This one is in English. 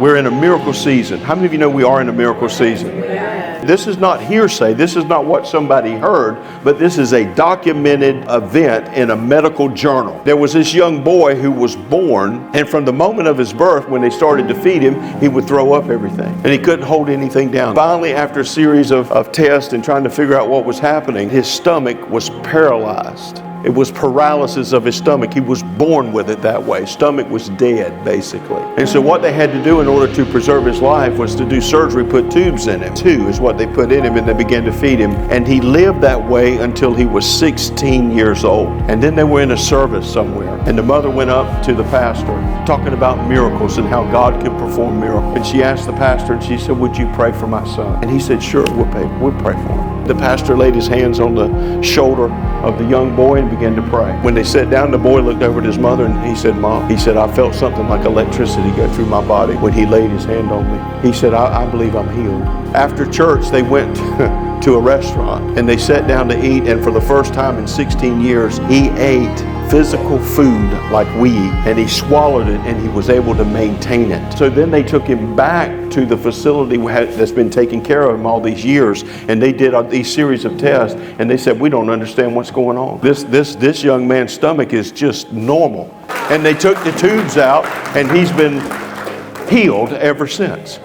We're in a miracle season. How many of you know we are in a miracle season? This is not hearsay. This is not what somebody heard, but this is a documented event in a medical journal. There was this young boy who was born, and from the moment of his birth, when they started to feed him, he would throw up everything, and he couldn't hold anything down. Finally, after a series of tests and trying to figure out what was happening, his stomach was paralyzed. It was paralysis of his stomach. He was born with it that way. Stomach was dead, basically. And so what they had to do in order to preserve his life was to do surgery, put tubes in him. 2 is what they put in him, and they began to feed him. And he lived that way until he was 16 years old. And then they were in a service somewhere, and the mother went up to the pastor talking about miracles and how God can perform miracles. And she asked the pastor, and she said, "Would you pray for my son?" And he said, "Sure, we'll pray for him." The pastor laid his hands on the shoulder of the young boy and began to pray. When they sat down, the boy looked over at his mother and he said, "Mom," he said, "I felt something like electricity go through my body when he laid his hand on me." He said, I believe I'm healed." After church, they went to a restaurant and they sat down to eat, and for the first time in 16 years, he ate physical food like we eat, and he swallowed it, and he was able to maintain it. So then they took him back to the facility that's been taking care of him all these years, and they did these series of tests, and they said, "We don't understand what's going on. This young man's stomach is just normal." And they took the tubes out, and he's been healed ever since.